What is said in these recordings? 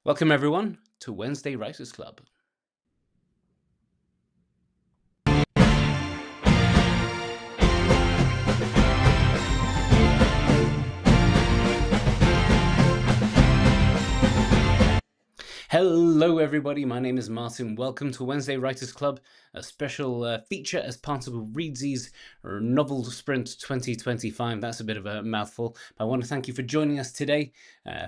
Welcome, everyone, to Wednesday Writers Club. Hello, everybody. My name is Martin. Welcome to Wednesday Writers Club, a special feature as part of Reedsy's Novel Sprint 2025. That's a bit of a mouthful. But I want to thank you for joining us today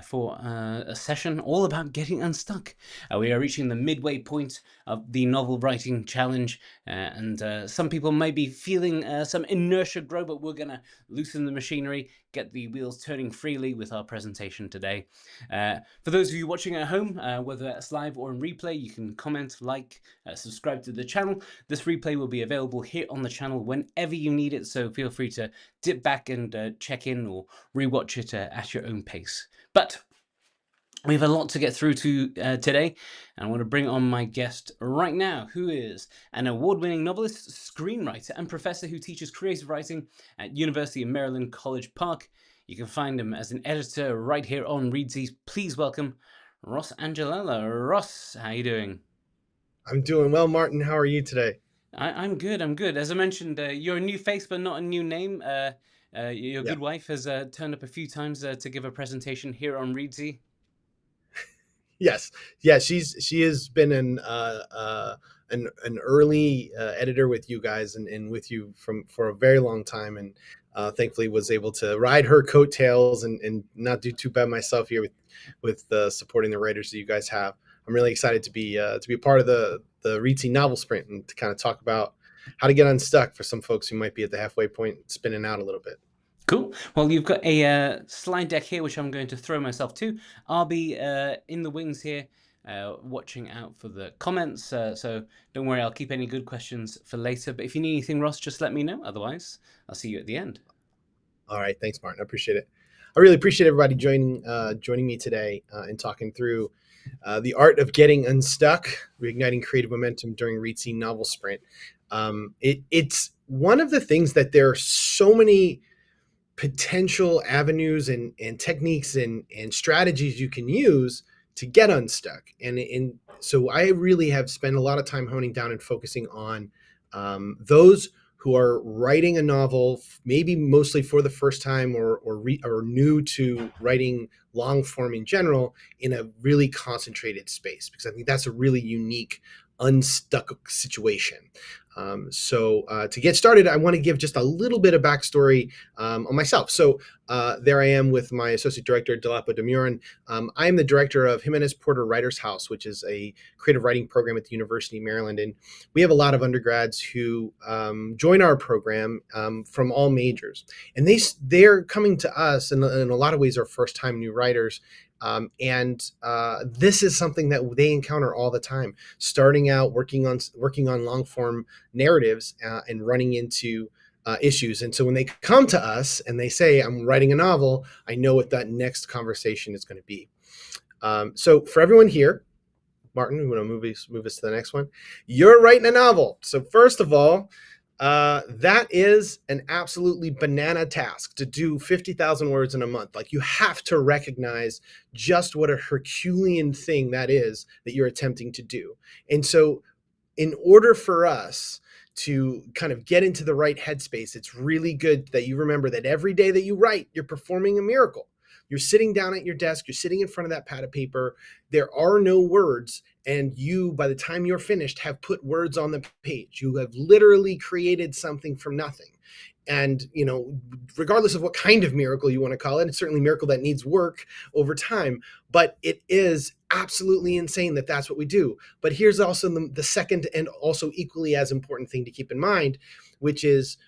for a session all about getting unstuck. We are reaching the midway point of the novel writing challenge, and some people may be feeling some inertia grow, but we're going to loosen the machinery, get the wheels turning freely with our presentation today. For those of you watching at home, whether that's live or in replay, you can comment, like, subscribe to the channel. This replay will be available here on the channel whenever you need it, so feel free to dip back and check in or rewatch it at your own pace. But we have a lot to get through today, and I want to bring on my guest right now, who is an award-winning novelist, screenwriter, and professor who teaches creative writing at University of Maryland, College Park. You can find him as an editor right here on Reedsy. Please welcome Ross Angelella. Ross, how are you doing? I'm doing well, Martin. How are you today? I'm good. As I mentioned, you're a new face, but not a new name. Your Yeah. good wife has turned up a few times to give a presentation here on Reedsy. Yes. Yeah. She has been an early editor with you guys and with you for a very long time, and thankfully was able to ride her coattails and not do too bad myself here with supporting the writers that you guys have. I'm really excited to be a part of the Reedsy Novel Sprint and to kind of talk about how to get unstuck for some folks who might be at the halfway point, spinning out a little bit. Cool. Well, you've got a slide deck here, which I'm going to throw myself to. I'll be in the wings here, watching out for the comments. So don't worry, I'll keep any good questions for later. But if you need anything, Ross, just let me know. Otherwise, I'll see you at the end. All right, thanks, Martin. I appreciate it. I really appreciate everybody joining me today and talking through the art of getting unstuck, reigniting creative momentum during Reedsy Novel Sprint. It's one of the things that there are so many potential avenues and techniques and strategies you can use to get unstuck. And so I really have spent a lot of time honing down and focusing on those who are writing a novel, maybe mostly for the first time or new to writing long form in general, in a really concentrated space, because I think that's a really unique unstuck situation. So to get started, I want to give just a little bit of backstory on myself. So there I am with my associate director, Delapo Demurin. I am the director of Jimenez Porter Writers House, which is a creative writing program at the University of Maryland. And we have a lot of undergrads who join our program from all majors. And they're coming to us, and in a lot of ways, are first-time new writers. This is something that they encounter all the time, starting out working on long form narratives and running into issues. And so when they come to us and they say, I'm writing a novel, I know what that next conversation is going to be. So for everyone here, Martin, we want to move us to the next one. You're writing a novel. So first of all, that is an absolutely banana task to do 50,000 words in a month. Like, you have to recognize just what a Herculean thing that is that you're attempting to do. And so in order for us to kind of get into the right headspace, it's really good that you remember that every day that you write, you're performing a miracle. You're sitting down at your desk, you're sitting in front of that pad of paper. There are no words. And you, by the time you're finished, have put words on the page. You have literally created something from nothing. And, regardless of what kind of miracle you want to call it, it's certainly a miracle that needs work over time. But it is absolutely insane that that's what we do. But here's also the second and also equally as important thing to keep in mind, which is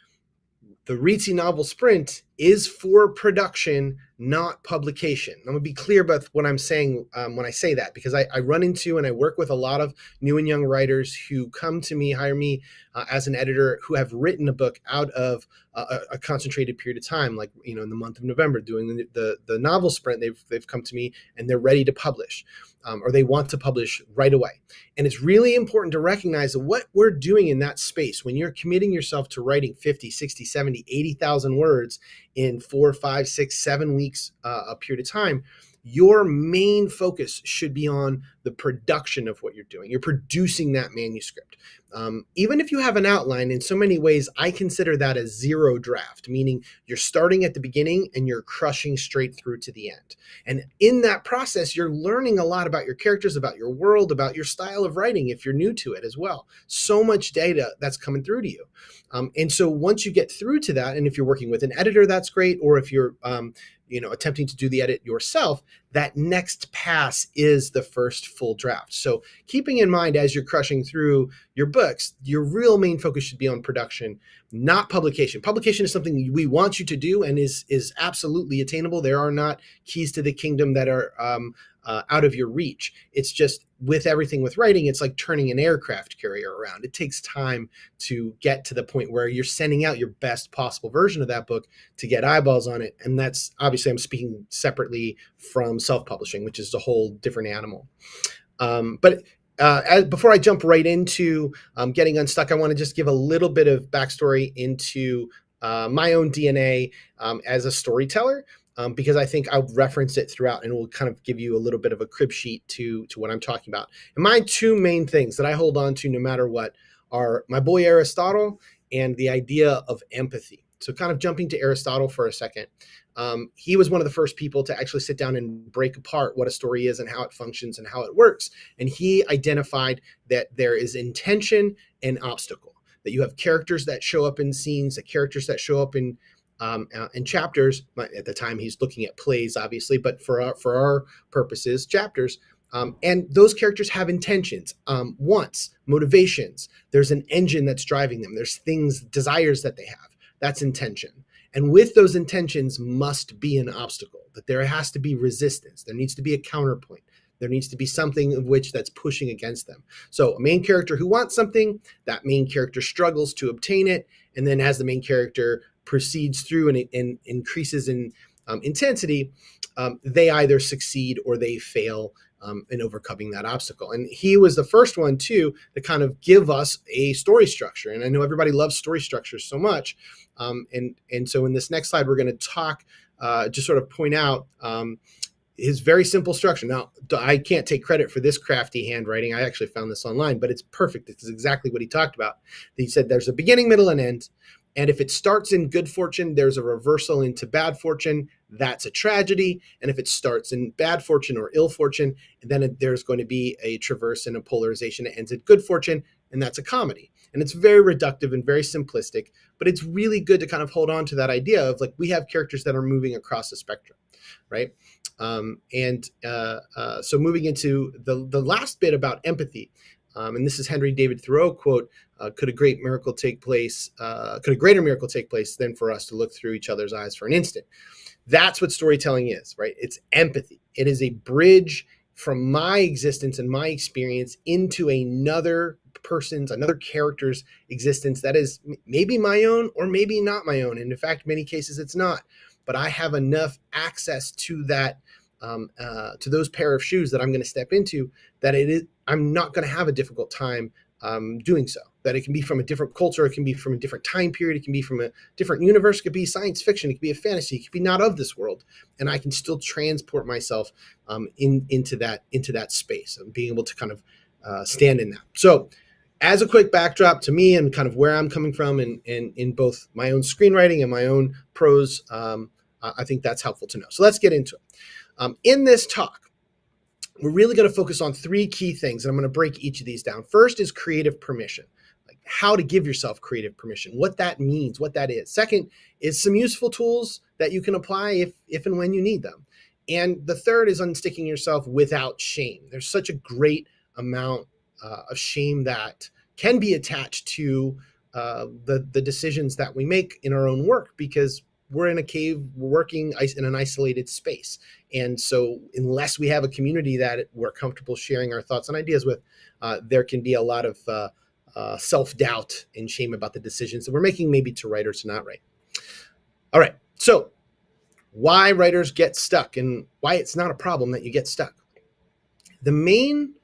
the Reedsy Novel Sprint is for production, not publication. I'm going to be clear about what I'm saying when I say that, because I run into and I work with a lot of new and young writers who come to me, hire me as an editor, who have written a book out of a concentrated period of time, like in the month of November, doing the novel sprint. They've come to me and they're ready to publish, or they want to publish right away. And it's really important to recognize that what we're doing in that space, when you're committing yourself to writing 50, 60, 70, 80,000 words in 4, 5, 6, 7 weeks a period of time, your main focus should be on the production of what you're doing. You're producing that manuscript. Even if you have an outline, in so many ways, I consider that a zero draft, meaning you're starting at the beginning and you're crushing straight through to the end. And in that process, you're learning a lot about your characters, about your world, about your style of writing if you're new to it as well. So much data that's coming through to you. And so once you get through to that, and if you're working with an editor, that's great. Or if you're attempting to do the edit yourself, that next pass is the first full draft. So keeping in mind as you're crushing through your books, your real main focus should be on production, not publication. Publication is something we want you to do and is absolutely attainable. There are not keys to the kingdom that are out of your reach. It's just with everything with writing, it's like turning an aircraft carrier around. It takes time to get to the point where you're sending out your best possible version of that book to get eyeballs on it. And that's obviously, I'm speaking separately from self-publishing, which is a whole different animal. Before I jump right into getting unstuck, I want to just give a little bit of backstory into my own DNA as a storyteller. Because I think I'll reference it throughout and will kind of give you a little bit of a crib sheet to what I'm talking about. And my two main things that I hold on to no matter what are my boy Aristotle and the idea of empathy. So kind of jumping to Aristotle for a second. He was one of the first people to actually sit down and break apart what a story is and how it functions and how it works. And he identified that there is intention and obstacle, that you have characters that show up in scenes, the characters that show up in chapters. At the time, he's looking at plays, obviously, but for our purposes, chapters. And those characters have intentions, wants, motivations. There's an engine that's driving them. There's things, desires that they have. That's intention. And with those intentions must be an obstacle, that there has to be resistance. There needs to be a counterpoint. There needs to be something of which that's pushing against them. So a main character who wants something, that main character struggles to obtain it. And then as the main character proceeds through and increases in intensity, they either succeed or they fail in overcoming that obstacle. And he was the first one too to kind of give us a story structure. And I know everybody loves story structures so much. And so in this next slide, we're going to talk, just sort of point out his very simple structure. Now, I can't take credit for this crafty handwriting. I actually found this online, but it's perfect. This is exactly what he talked about. He said there's a beginning, middle, and end. And if it starts in good fortune, there's a reversal into bad fortune. That's a tragedy. And if it starts in bad fortune or ill fortune, then there's going to be a traverse and a polarization that ends in good fortune, and that's a comedy. And it's very reductive and very simplistic, but it's really good to kind of hold on to that idea of like we have characters that are moving across the spectrum, right? So moving into the last bit about empathy, and this is Henry David Thoreau quote, could a greater miracle take place than for us to look through each other's eyes for an instant? That's what storytelling is, right? It's empathy. It is a bridge from my existence and my experience into another character's existence that is maybe my own or maybe not my own. And in fact, many cases it's not. But I have enough access to that, to those pair of shoes that I'm going to step into, that I'm not going to have a difficult time doing so. That it can be from a different culture, it can be from a different time period, it can be from a different universe, it could be science fiction, it could be a fantasy, it could be not of this world, and I can still transport myself into that space and being able to kind of stand in that. So, as a quick backdrop to me and kind of where I'm coming from in both my own screenwriting and my own prose, I think that's helpful to know. So let's get into it. In this talk, we're really going to focus on three key things, and I'm going to break each of these down. First is creative permission, like how to give yourself creative permission, what that means, what that is. Second is some useful tools that you can apply if and when you need them. And the third is unsticking yourself without shame. There's such a great amount of shame that can be attached to the decisions that we make in our own work, because we're in a cave, we're working in an isolated space. And so unless we have a community that we're comfortable sharing our thoughts and ideas with, there can be a lot of self-doubt and shame about the decisions that we're making, maybe to write or to not write. All right, so why writers get stuck and why it's not a problem that you get stuck. The main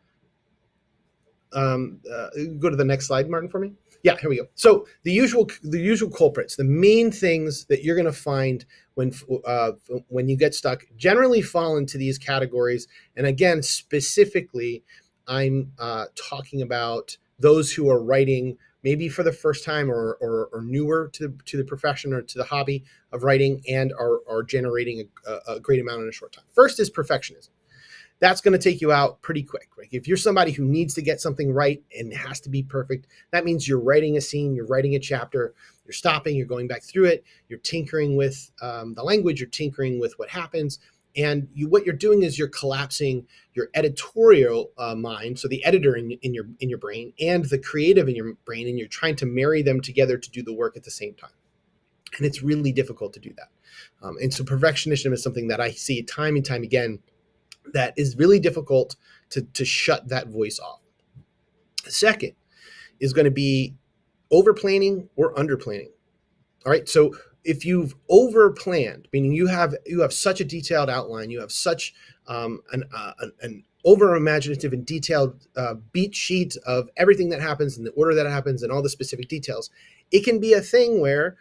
go to the next slide, Martin, for me. Yeah, here we go. So the usual culprits, the main things that you're going to find when you get stuck, generally fall into these categories. And again, specifically, I'm talking about those who are writing maybe for the first time or newer to the profession or to the hobby of writing and are generating a great amount in a short time. First is perfectionism. That's going to take you out pretty quick. Right? If you're somebody who needs to get something right and it has to be perfect, that means you're writing a scene, you're writing a chapter, you're stopping, you're going back through it, you're tinkering with the language, you're tinkering with what happens. And what you're doing is you're collapsing your editorial mind, so the editor in your brain, and the creative in your brain, and you're trying to marry them together to do the work at the same time. And it's really difficult to do that. And so perfectionism is something that I see time and time again that is really difficult to shut that voice off. Second is going to be over planning or under planning. All right. So if you've over planned, meaning you have such a detailed outline, you have such an over imaginative and detailed beat sheet of everything that happens and the order that happens and all the specific details, it can be a thing where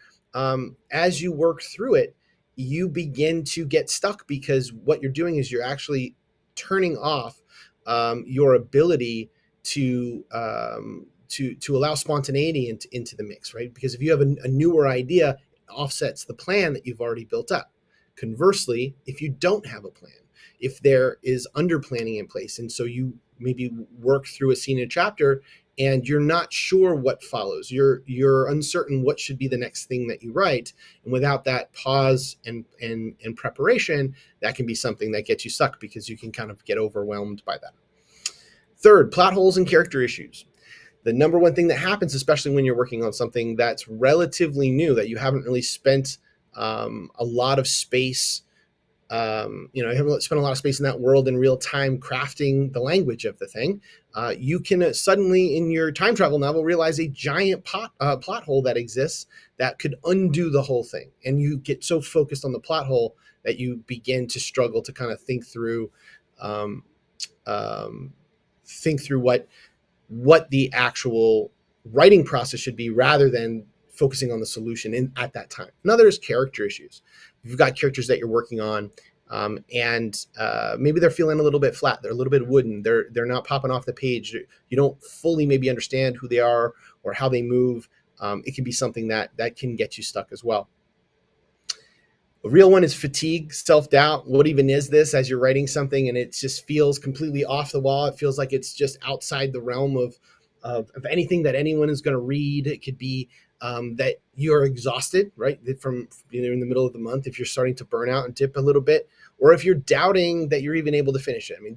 as you work through it, you begin to get stuck because what you're doing is you're actually turning off your ability to allow spontaneity into the mix, right? Because if you have a newer idea, it offsets the plan that you've already built up. Conversely, if you don't have a plan, if there is under planning in place, and so you maybe work through a scene in a chapter and you're not sure what follows, you're uncertain what should be the next thing that you write, and without that pause and preparation, that can be something that gets you stuck because you can kind of get overwhelmed by that. Third, plot holes and character issues. The number one thing that happens, especially when you're working on something that's relatively new, that you haven't really spent a lot of space, you haven't spent a lot of space in that world in real time crafting the language of the thing. You can suddenly, in your time travel novel, realize a giant plot hole that exists that could undo the whole thing. And you get so focused on the plot hole that you begin to struggle to kind of think through what the actual writing process should be rather than focusing on the solution at that time. Another is character issues. You've got characters that you're working on and maybe they're feeling a little bit flat. They're a little bit wooden. They're not popping off the page. You don't fully maybe understand who they are or how they move. It can be something that can get you stuck as well. A real one is fatigue, self-doubt. What even is this as you're writing something and it just feels completely off the wall? It feels like it's just outside the realm of anything that anyone is going to read. It could be that you're exhausted, right? From in the middle of the month, if you're starting to burn out and dip a little bit, or if you're doubting that you're even able to finish it. I mean,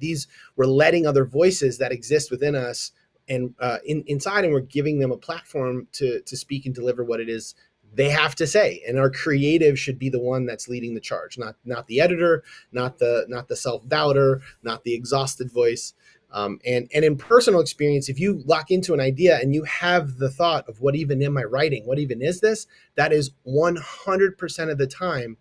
we're letting other voices that exist within us and inside, and we're giving them a platform to speak and deliver what it is they have to say. And our creative should be the one that's leading the charge, not the editor, not the self-doubter, not the exhausted voice. And in personal experience, if you lock into an idea and you have the thought of what even am I writing? What even is this? That is 100% of the time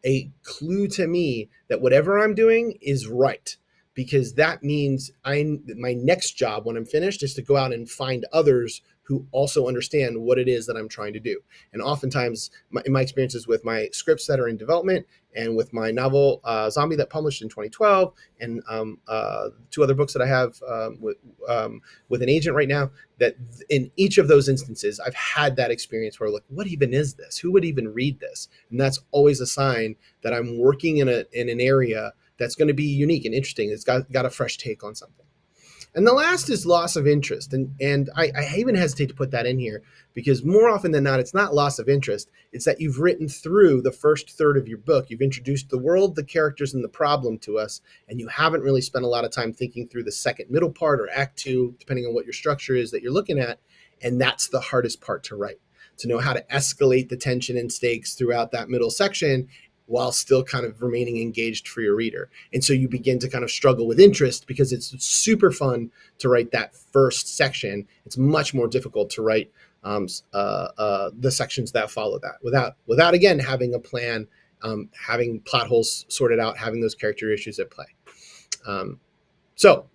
a clue to me that whatever I'm doing is right. Because that means my next job when I'm finished is to go out and find others who also understand what it is that I'm trying to do. And oftentimes, in my experiences with my scripts that are in development and with my novel Zombie that published in 2012 and 2 other books that I have with an agent right now, that in each of those instances, I've had that experience where like, what even is this? Who would even read this? And that's always a sign that I'm working in an area that's going to be unique and interesting. It's got a fresh take on something. And the last is loss of interest. And I even hesitate to put that in here because more often than not, it's not loss of interest. It's that you've written through the first third of your book. You've introduced the world, the characters, and the problem to us. And you haven't really spent a lot of time thinking through the second middle part or act 2, depending on what your structure is that you're looking at. And that's the hardest part to write, to know how to escalate the tension and stakes throughout that middle section while still kind of remaining engaged for your reader. And so you begin to kind of struggle with interest because it's super fun to write that first section. It's much more difficult to write the sections that follow that without again, having a plan, having plot holes sorted out, having those character issues at play. So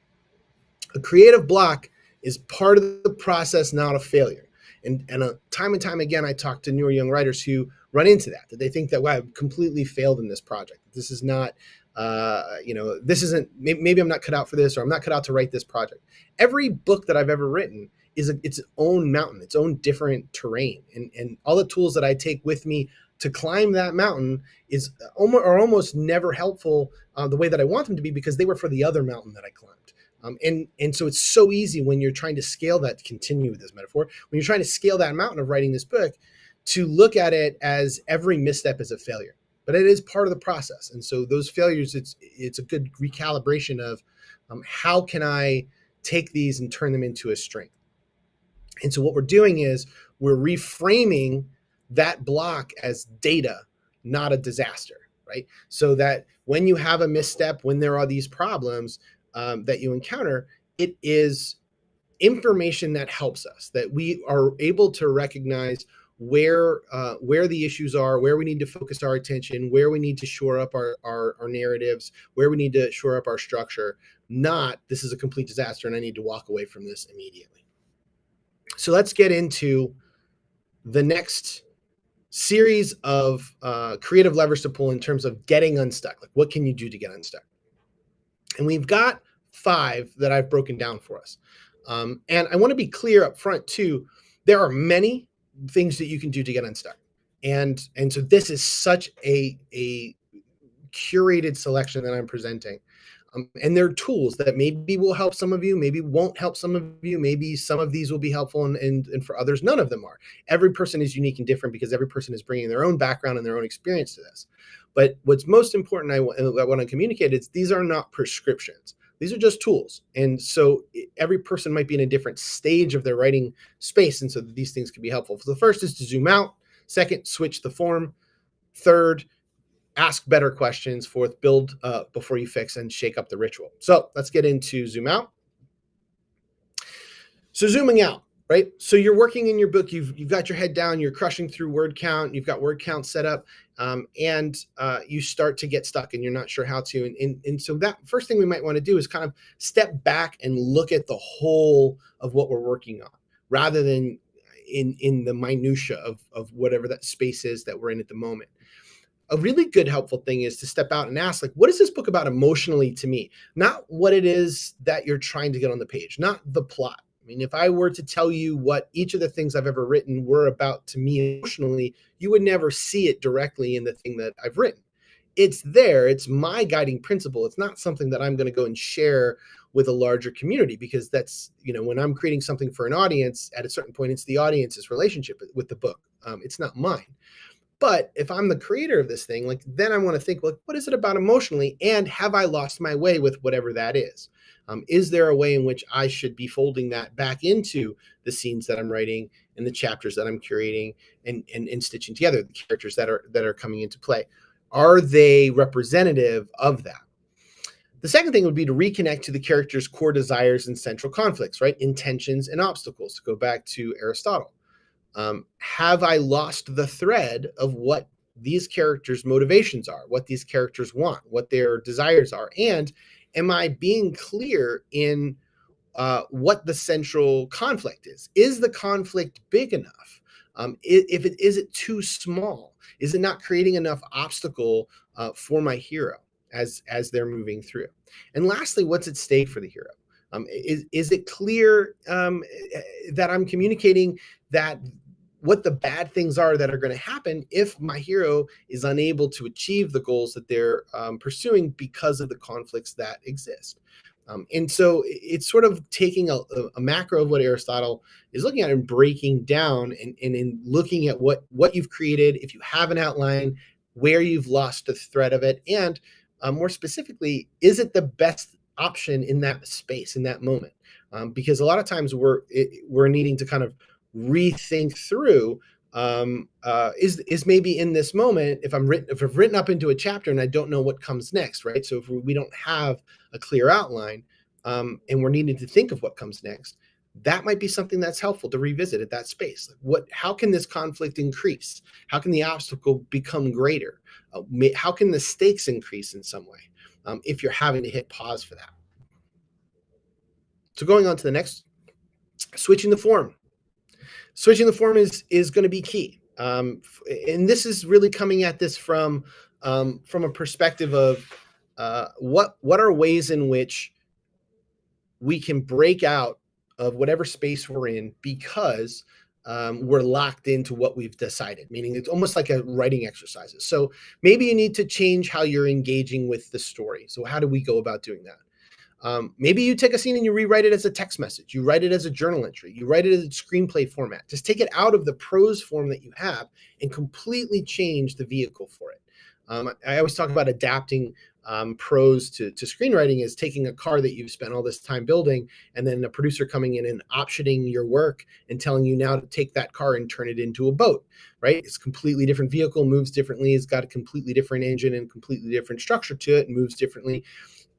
a creative block is part of the process, not a failure. And time and time again, I talk to newer young writers who run into that they think that, wow, I've completely failed in this project. This is not, this isn't, maybe I'm not cut out for this, or I'm not cut out to write this project. Every book that I've ever written is its own mountain, its own different terrain. And all the tools that I take with me to climb that mountain are almost never helpful the way that I want them to be, because they were for the other mountain that I climbed. And so it's so easy when you're trying to scale that, to continue with this metaphor, when you're trying to scale that mountain of writing this book, to look at it as every misstep is a failure. But it is part of the process. And so those failures, it's a good recalibration of how can I take these and turn them into a strength. And so what we're doing is we're reframing that block as data, not a disaster, right? So that when you have a misstep, when there are these problems that you encounter, it is information that helps us, that we are able to recognize where the issues are, where we need to focus our attention, where we need to shore up our narratives, where we need to shore up our structure. Not, this is a complete disaster and I need to walk away from this immediately. So let's get into the next series of creative levers to pull in terms of getting unstuck. Like, what can you do to get unstuck? And we've got 5 that I've broken down for us. And I want to be clear up front too, there are many things that you can do to get unstuck. And so this is such a curated selection that I'm presenting. And they're tools that maybe will help some of you, maybe won't help some of you, maybe some of these will be helpful, and for others, none of them are. Every person is unique and different because every person is bringing their own background and their own experience to this. But what's most important I want to communicate is these are not prescriptions. These are just tools. And so every person might be in a different stage of their writing space. And so these things can be helpful. So the first is to zoom out. Second, switch the form. Third, ask better questions. Fourth, build before you fix, and shake up the ritual. So let's get into zoom out. So zooming out, right? So you're working in your book, you've got your head down, you're crushing through word count, you've got word count set up, and you start to get stuck and you're not sure how to. And so that first thing we might want to do is kind of step back and look at the whole of what we're working on, rather than in the minutia of whatever that space is that we're in at the moment. A really good helpful thing is to step out and ask, like, what is this book about emotionally to me? Not what it is that you're trying to get on the page, not the plot. I mean, if I were to tell you what each of the things I've ever written were about to me emotionally, you would never see it directly in the thing that I've written. It's there. It's my guiding principle. It's not something that I'm going to go and share with a larger community, because that's, when I'm creating something for an audience, at a certain point, it's the audience's relationship with the book. It's not mine. But if I'm the creator of this thing, then I want to think, what is it about emotionally? And have I lost my way with whatever that is? Is there a way in which I should be folding that back into the scenes that I'm writing and the chapters that I'm curating and stitching together, the characters that are coming into play? Are they representative of that? The second thing would be to reconnect to the character's core desires and central conflicts, right? Intentions and obstacles, to go back to Aristotle. Have I lost the thread of what these characters' motivations are, what these characters want, what their desires are? And am I being clear in what the central conflict is? Is the conflict big enough? Is it too small? Is it not creating enough obstacle for my hero as they're moving through? And lastly, what's at stake for the hero? Is it clear that I'm communicating that what the bad things are that are going to happen if my hero is unable to achieve the goals that they're pursuing because of the conflicts that exist? And so it's sort of taking a macro of what Aristotle is looking at and breaking down and in looking at what you've created, if you have an outline, where you've lost the thread of it, and more specifically, is it the best option in that space, in that moment? Because a lot of times we're needing to kind of rethink through is maybe in this moment, if I've written up into a chapter and I don't know what comes next, right? So if we don't have a clear outline and we're needing to think of what comes next, that might be something that's helpful to revisit at that space. How can this conflict increase? How can the obstacle become greater? How can the stakes increase in some way if you're having to hit pause for that? So going on to the next Switching the form. Switching the form is going to be key. And this is really coming at this from a perspective of what are ways in which we can break out of whatever space we're in because we're locked into what we've decided, meaning it's almost like a writing exercises. So maybe you need to change how you're engaging with the story. So how do we go about doing that? Maybe you take a scene and you rewrite it as a text message. You write it as a journal entry. You write it as a screenplay format. Just take it out of the prose form that you have and completely change the vehicle for it. I always talk about adapting prose to screenwriting is taking a car that you've spent all this time building and then a producer coming in and optioning your work and telling you now to take that car and turn it into a boat, right? It's a completely different vehicle, moves differently. It's got a completely different engine and completely different structure to it and moves differently.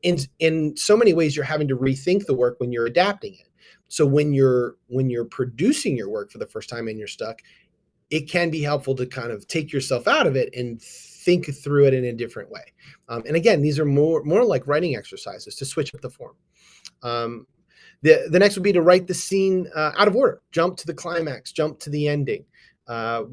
In so many ways, you're having to rethink the work when you're adapting it. So when you're producing your work for the first time and you're stuck, it can be helpful to kind of take yourself out of it and think through it in a different way. And again, these are more like writing exercises to switch up the form. The next would be to write the scene out of order. Jump to the climax, jump to the ending.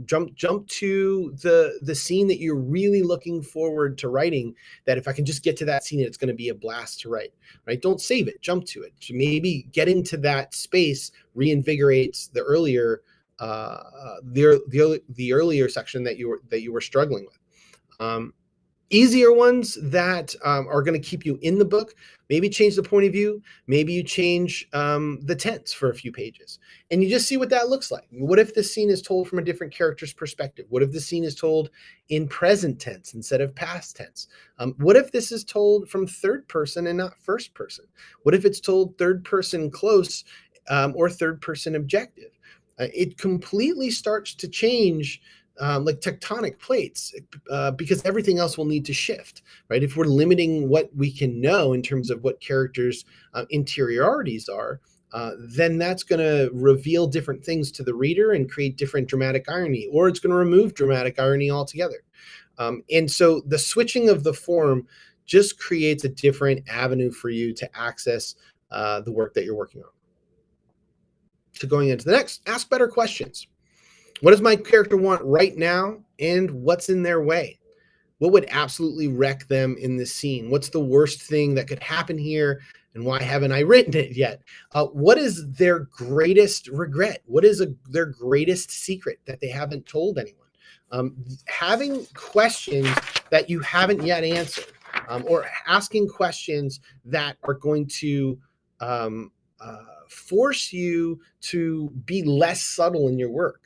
Jump to the scene that you're really looking forward to writing, that if I can just get to that scene, it's going to be a blast to write, right? Don't save it, jump to it. So maybe getting to that space reinvigorates the earlier the earlier section that you were struggling with. Easier ones that are going to keep you in the book, maybe change the point of view, maybe you change the tense for a few pages, and you just see what that looks like. What if the scene is told from a different character's perspective? What if the scene is told in present tense instead of past tense? What if this is told from third person and not first person? What if it's told third person close or third person objective? It completely starts to change like tectonic plates because everything else will need to shift, right? If we're limiting what we can know in terms of what characters' interiorities are, then that's going to reveal different things to the reader and create different dramatic irony, or it's going to remove dramatic irony altogether. And so the switching of the form just creates a different avenue for you to access the work that you're working on. So going into the next, ask better questions. What does my character want right now, and what's in their way? What would absolutely wreck them in this scene? What's the worst thing that could happen here, and why haven't I written it yet? What is their greatest regret? What is their greatest secret that they haven't told anyone? Having questions that you haven't yet answered, or asking questions that are going to force you to be less subtle in your work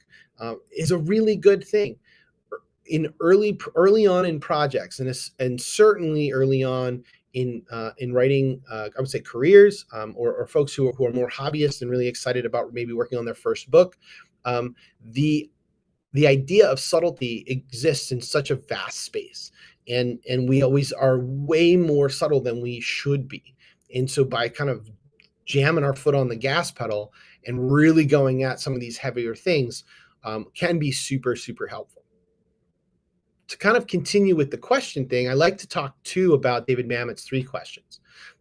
is a really good thing. In early on in projects, and certainly early on in writing, I would say careers, or folks who are more hobbyists and really excited about maybe working on their first book, the idea of subtlety exists in such a vast space, and we always are way more subtle than we should be. And so by kind of jamming our foot on the gas pedal and really going at some of these heavier things can be super, super helpful. To kind of continue with the question thing, I like to talk too about David Mamet's 3 questions.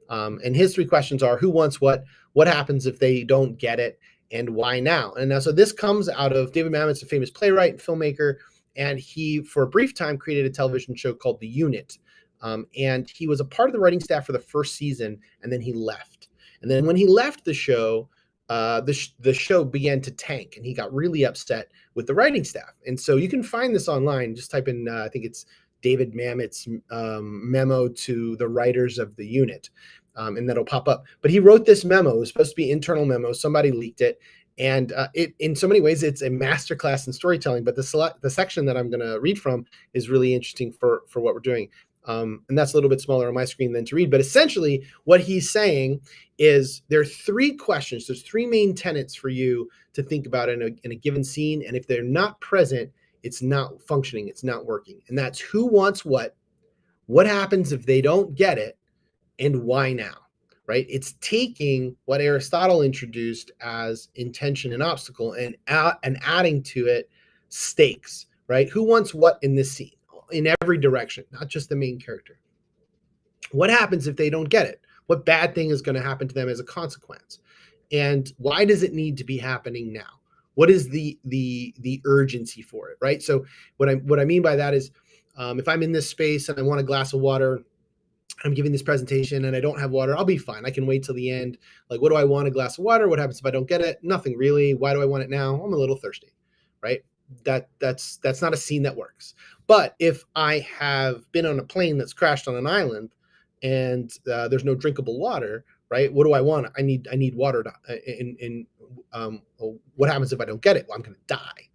And his 3 questions are: who wants what happens if they don't get it, and why now? And now, so this comes out of David Mamet's a famous playwright and filmmaker, and he, for a brief time, created a television show called The Unit. And he was a part of the writing staff for the first season, and then he left. And then when he left the show, the show began to tank, and he got really upset with the writing staff. And so you can find this online. Just type in, I think it's David Mamet's memo to the writers of The Unit, and that'll pop up. But he wrote this memo. It was supposed to be internal memo. Somebody leaked it. And it, in so many ways, it's a masterclass in storytelling. But the section that I'm going to read from is really interesting for what we're doing. And that's a little bit smaller on my screen than to read. But essentially, what he's saying is there are 3 questions. There's 3 main tenets for you to think about in a given scene. And if they're not present, it's not functioning. It's not working. And that's: who wants what happens if they don't get it, and why now, right? It's taking what Aristotle introduced as intention and obstacle and adding to it stakes, right? Who wants what in this scene, in every direction, not just the main character? What happens if they don't get it? What bad thing is going to happen to them as a consequence? and why does it need to be happening now? What is the urgency for it, right? So what I mean by that is, if I'm in this space and I want a glass of water, I'm giving this presentation and I don't have water, I'll be fine. I can wait till the end. Like, what do I want? A glass of water. What happens if I don't get it? Nothing really. Why do I want it now? I'm a little thirsty, right? That's not a scene that works. But if I have been on a plane that's crashed on an island and there's no drinkable water, right? What do I want? I need water. What happens if I don't get it? Well, I'm going to die.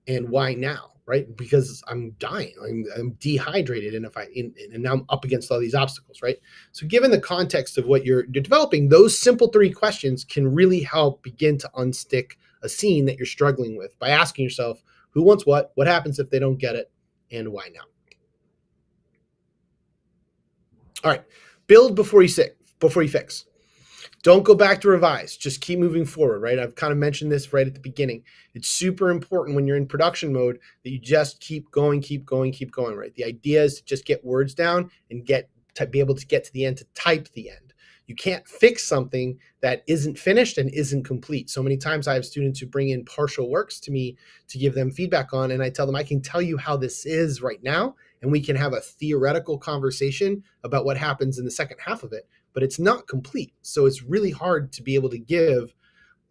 And why now, right? Because I'm dying. I'm dehydrated, and and now I'm up against all these obstacles, right? So, given the context of what you're developing, those simple 3 questions can really help begin to unstick a scene that you're struggling with by asking yourself, who wants what happens if they don't get it, and why now? All right, build before you fix. Don't go back to revise. Just keep moving forward, right? I've kind of mentioned this right at the beginning. It's super important when you're in production mode that you just keep going, right? The idea is to just get words down and be able to get to the end, to type the end. You can't fix something that isn't finished and isn't complete. So many times I have students who bring in partial works to me to give them feedback on, and I tell them, I can tell you how this is right now, and we can have a theoretical conversation about what happens in the second half of it, but it's not complete. So it's really hard to be able to give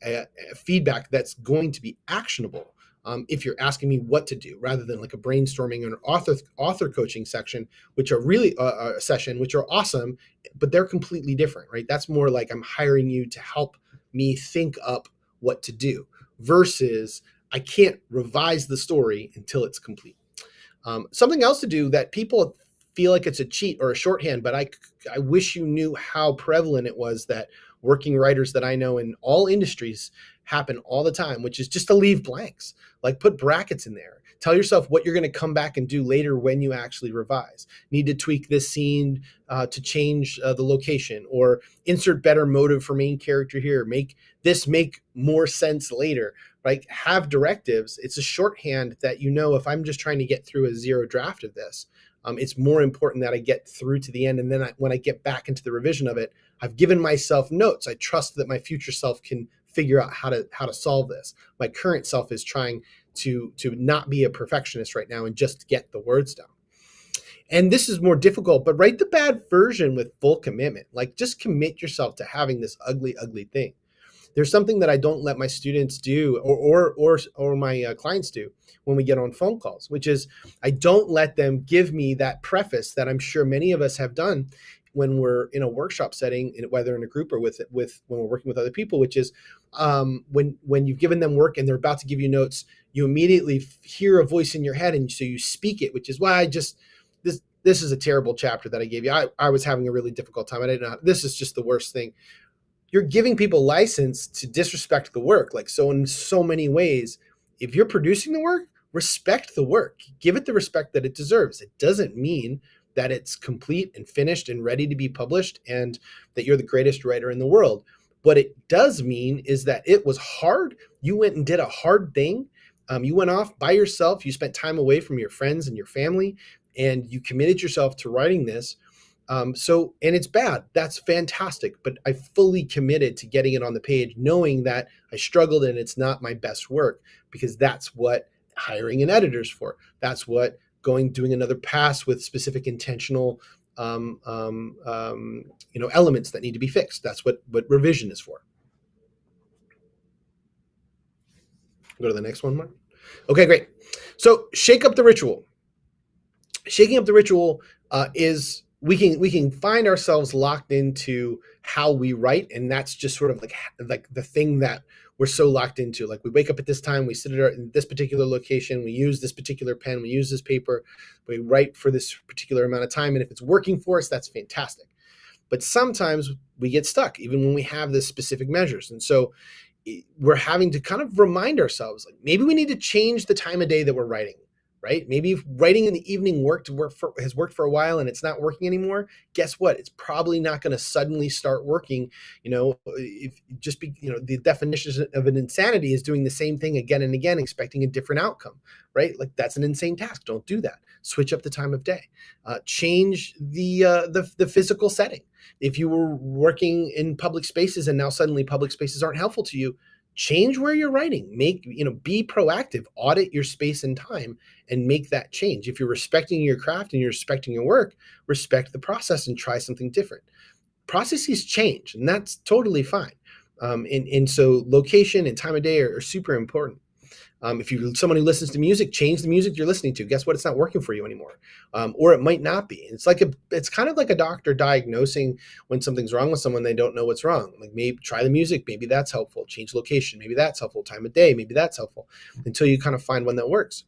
a feedback that's going to be actionable if you're asking me what to do, rather than like a brainstorming or an author coaching section, which are really a session, which are awesome, but they're completely different, right? That's more like I'm hiring you to help me think up what to do, versus I can't revise the story until it's complete. Something else to do that people feel like it's a cheat or a shorthand, but I wish you knew how prevalent it was, that working writers that I know in all industries happen all the time, which is just to leave blanks. Like, put brackets in there. Tell yourself what you're going to come back and do later when you actually revise. Need to tweak this scene to change the location, or insert better motive for main character here. Make more sense later. Like, have directives. It's a shorthand that, if I'm just trying to get through a 0 draft of this, it's more important that I get through to the end. And then when I get back into the revision of it, I've given myself notes. I trust that my future self can figure out how to solve this. My current self is trying to not be a perfectionist right now and just get the words down. And this is more difficult, but write the bad version with full commitment. Like, just commit yourself to having this ugly thing. There's something that I don't let my students do or my clients do when we get on phone calls, which is I don't let them give me that preface that I'm sure many of us have done when we're in a workshop setting, whether in a group or with when we're working with other people, which is when you've given them work and they're about to give you notes, you immediately hear a voice in your head, and so you speak it, which is why this is a terrible chapter that I gave you. I was having a really difficult time. I didn't know. This is just the worst thing. You're giving people license to disrespect the work. Like, so in so many ways, if you're producing the work, respect the work. Give it the respect that it deserves. It doesn't mean that it's complete and finished and ready to be published and that you're the greatest writer in the world. What it does mean is that it was hard. You went and did a hard thing. You went off by yourself. You spent time away from your friends and your family, and you committed yourself to writing this. And it's bad. That's fantastic. But I fully committed to getting it on the page, knowing that I struggled and it's not my best work, because that's what hiring an editor is for. That's what doing another pass with specific intentional, elements that need to be fixed. That's what revision is for. Go to the next one, Mark. Okay, great. So shake up the ritual. Shaking up the ritual is we can find ourselves locked into how we write, and that's just sort of like the thing that we're so locked into. Like, we wake up at this time, we sit in this particular location, we use this particular pen, we use this paper, we write for this particular amount of time, and if it's working for us, that's fantastic. But sometimes we get stuck, even when we have this specific measures, and so we're having to kind of remind ourselves, like, maybe we need to change the time of day that we're writing. right? Maybe if writing in the evening has worked for a while and it's not working anymore. Guess what? It's probably not going to suddenly start working. The definition of an insanity is doing the same thing again and again, expecting a different outcome, right? Like that's an insane task. Don't do that. Switch up the time of day. Change the physical setting. If you were working in public spaces and now suddenly public spaces aren't helpful to you, change where you're writing. Be proactive, audit your space and time and make that change. If you're respecting your craft and you're respecting your work, respect the process and try something different. Processes change, and that's totally fine. And so location and time of day are super important. If you're someone who listens to music, change the music you're listening to. Guess what? It's not working for you anymore, or it might not be. It's kind of like a doctor diagnosing when something's wrong with someone. They don't know what's wrong. Like maybe try the music, maybe that's helpful. Change location, maybe that's helpful. Time of day, maybe that's helpful. Until you kind of find one that works.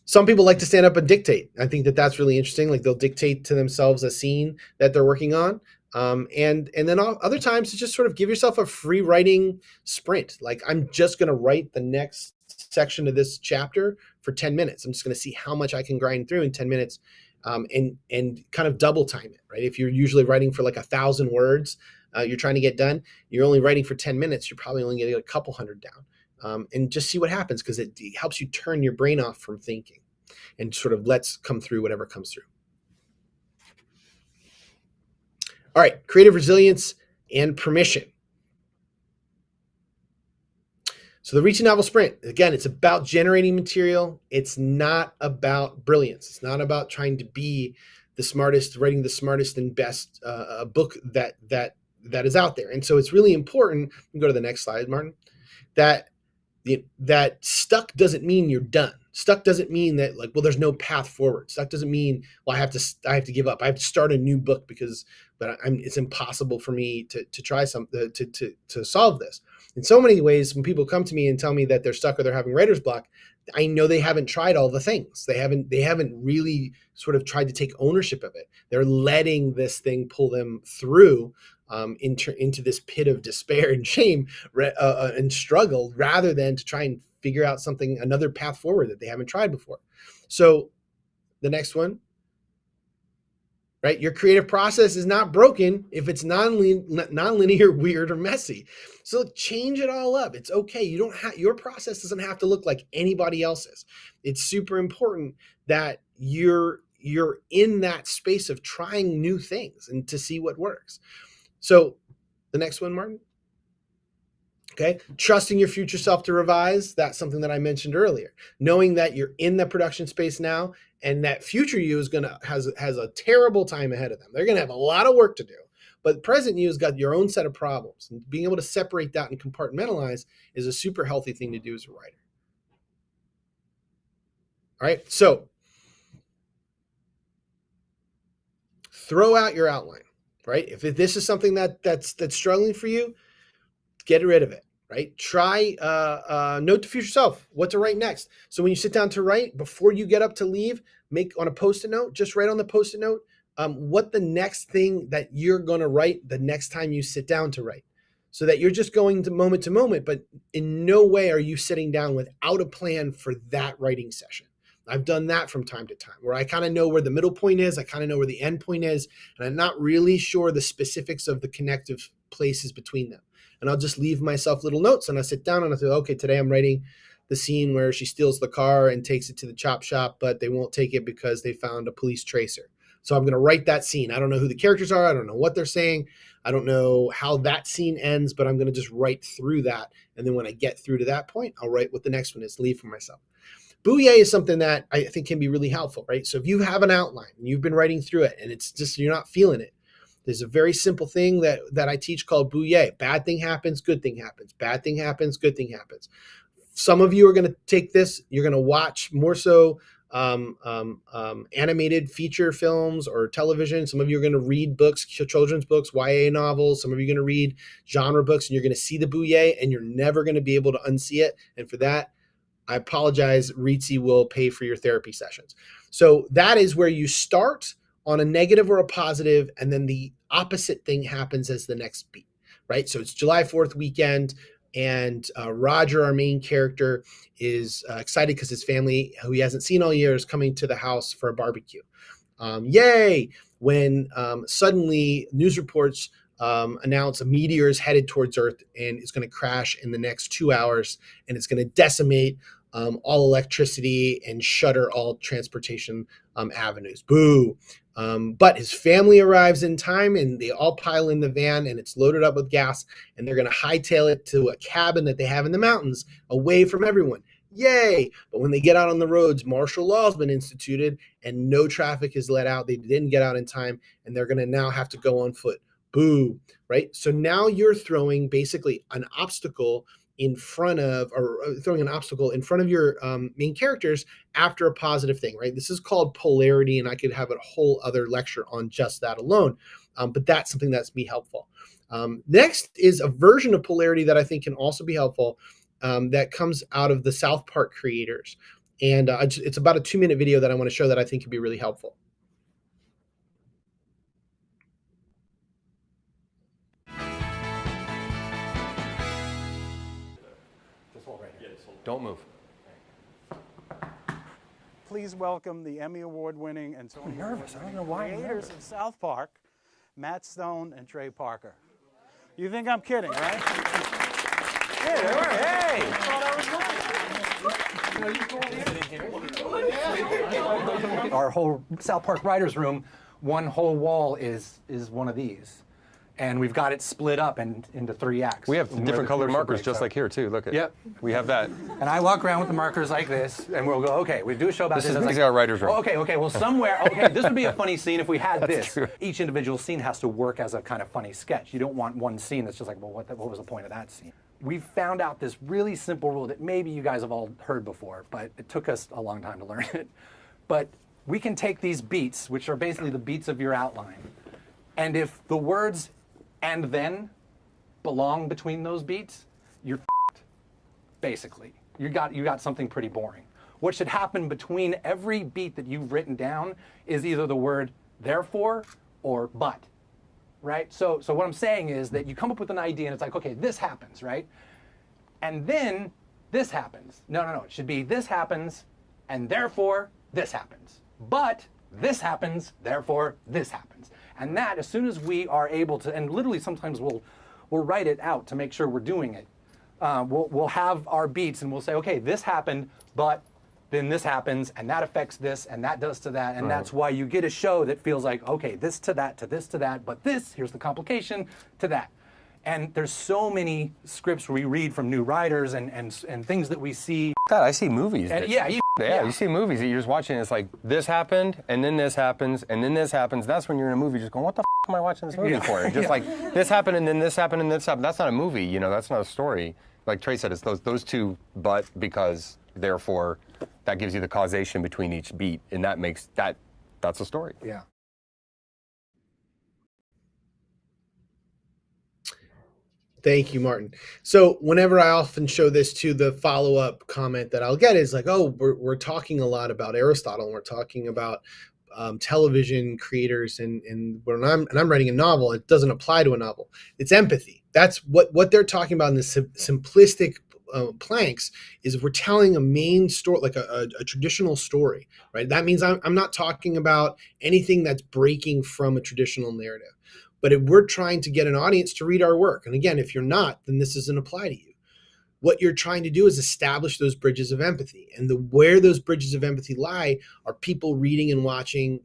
Some people like to stand up and dictate. I think that's really interesting. Like they'll dictate to themselves a scene that they're working on. And then other times to just sort of give yourself a free writing sprint. Like I'm just going to write the next section of this chapter for 10 minutes. I'm just going to see how much I can grind through in 10 minutes, and kind of double time it, right? If you're usually writing for like 1,000 words, you're trying to get done, you're only writing for 10 minutes, you're probably only getting a couple hundred down, and just see what happens because it helps you turn your brain off from thinking and sort of lets come through whatever comes through. All right, creative resilience and permission. So the Reedsy Novel Sprint, again, it's about generating material. It's not about brilliance. It's not about trying to be the smartest, writing the smartest and best book that is out there. And so it's really important, we can go to the next slide, Martin, that stuck doesn't mean you're done. Stuck doesn't mean that there's no path forward. Stuck doesn't mean, I have to give up. I have to start a new book but it's impossible for me to try something to solve this. In so many ways, when people come to me and tell me that they're stuck or they're having writer's block, I know they haven't tried all the things. They haven't really sort of tried to take ownership of it. They're letting this thing pull them through into this pit of despair and shame and struggle, rather than to try and figure out another path forward that they haven't tried before. So the next one, right? Your creative process is not broken if it's non-linear, weird, or messy. So change it all up. It's okay. Your process doesn't have to look like anybody else's. It's super important that you're in that space of trying new things and to see what works. So the next one, Martin. Okay. Trusting your future self to revise. That's something that I mentioned earlier. Knowing that you're in the production space now and that future you has a terrible time ahead of them. They're going to have a lot of work to do, but present you has got your own set of problems, and being able to separate that and compartmentalize is a super healthy thing to do as a writer. All right. So throw out your outline, right? If this is something that's struggling for you, get rid of it, right? Try note to future self what to write next. So when you sit down to write, before you get up to leave, make on a Post-it note, just write on the Post-it note what the next thing that you're going to write the next time you sit down to write, so that you're just going to moment, but in no way are you sitting down without a plan for that writing session. I've done that from time to time, where I kind of know where the middle point is, I kind of know where the end point is, and I'm not really sure the specifics of the connective places between them. And I'll just leave myself little notes, and I sit down and I say, okay, today I'm writing the scene where she steals the car and takes it to the chop shop, but they won't take it because they found a police tracer. So I'm going to write that scene. I don't know who the characters are. I don't know what they're saying. I don't know how that scene ends, but I'm going to just write through that. And then when I get through to that point, I'll write what the next one is, leave for myself. Bouye is something that I think can be really helpful, right? So if you have an outline and you've been writing through it and it's just, you're not feeling it, there's a very simple thing that I teach called Bouye. Bad thing happens, good thing happens. Bad thing happens, good thing happens. Some of you are going to take this, you're going to watch more so animated feature films or television. Some of you are going to read books, children's books, YA novels. Some of you are going to read genre books, and you're going to see the Bouye, and you're never going to be able to unsee it. And for that, I apologize. Reedsy will pay for your therapy sessions. So that is where you start on a negative or a positive, and then the opposite thing happens as the next beat, right? So it's July 4th weekend. And Roger, our main character, is excited because his family, who he hasn't seen all year, is coming to the house for a barbecue. Yay! When suddenly news reports announce a meteor is headed towards Earth and it's going to crash in the next 2 hours, and it's going to decimate all electricity and shutter all transportation avenues. Boo! But his family arrives in time, and they all pile in the van, and it's loaded up with gas, and they're going to hightail it to a cabin that they have in the mountains, away from everyone. Yay! But when they get out on the roads, martial law has been instituted, and no traffic is let out. They didn't get out in time, and they're going to now have to go on foot. Boo! Right? So now you're throwing basically an obstacle in front of, or throwing an obstacle in front of your main characters after a positive thing, right? This is called polarity, and I could have a whole other lecture on just that alone. But that's something that's be helpful. Next is a version of polarity that I think can also be helpful, that comes out of the South Park creators. And it's about a 2-minute video that I want to show that I think could be really helpful. Don't move. Please welcome the Emmy Award-winning and Tony nervous. I don't know why I'm creators nervous. of South Park, Matt Stone and Trey Parker. You think I'm kidding, right? Yeah, all right. Hey! Our whole South Park writers' room, one whole wall is one of these. And we've got it split up into 3 acts. We have Where different the colored commercial markers breaks just are. like here, too. Look at Yep. We have that. And I walk around with the markers like this, and we'll go, okay, we do a show about This this. is I was basically our writer's room. Oh, okay, well, somewhere, okay, this would be a funny scene if we had this. true. Each individual scene has to work as a kind of funny sketch. You don't want one scene that's just like, well, what was the point of that scene? We found out this really simple rule that maybe you guys have all heard before, but it took us a long time to learn it. But we can take these beats, which are basically the beats of your outline, and if the words "and then" belong between those beats, you're f***ed, basically. You got something pretty boring. What should happen between every beat that you've written down is either the word "therefore" or "but." Right? So what I'm saying is that you come up with an idea and it's like, okay, this happens, right? And then this happens. No, it should be this happens, and therefore this happens. But this happens, therefore this happens. And that, as soon as we are able to, and literally sometimes we'll write it out to make sure we're doing it. We'll have our beats and we'll say, okay, this happened, but then this happens, and that affects this, and that does to that, and that's why you get a show that feels like, okay, this to that, to this to that, but this, here's the complication, to that. And there's so many scripts we read from new writers and things that we see. God, I see movies. And that- yeah, you see movies that you're just watching, and it's like, this happened, and then this happens, and then this happens. That's when you're in a movie just going, what the f am I watching this movie for? Just like, this happened, and then this happened, and this happened. That's not a movie, you know, that's not a story. Like Trey said, it's those two, but, because, therefore, that gives you the causation between each beat, and that makes that's a story. Yeah. Thank you, Martin. So whenever I often show this to, the follow-up comment that I'll get is like, oh, we're talking a lot about Aristotle, and we're talking about television creators, and when I'm writing a novel, it doesn't apply to a novel. It's empathy. That's what they're talking about in the simplistic planks, is if we're telling a main story, like a traditional story, right? That means I'm not talking about anything that's breaking from a traditional narrative. But if we're trying to get an audience to read our work, and again, if you're not, then this doesn't apply to you. What you're trying to do is establish those bridges of empathy. And where those bridges of empathy lie are people reading and watching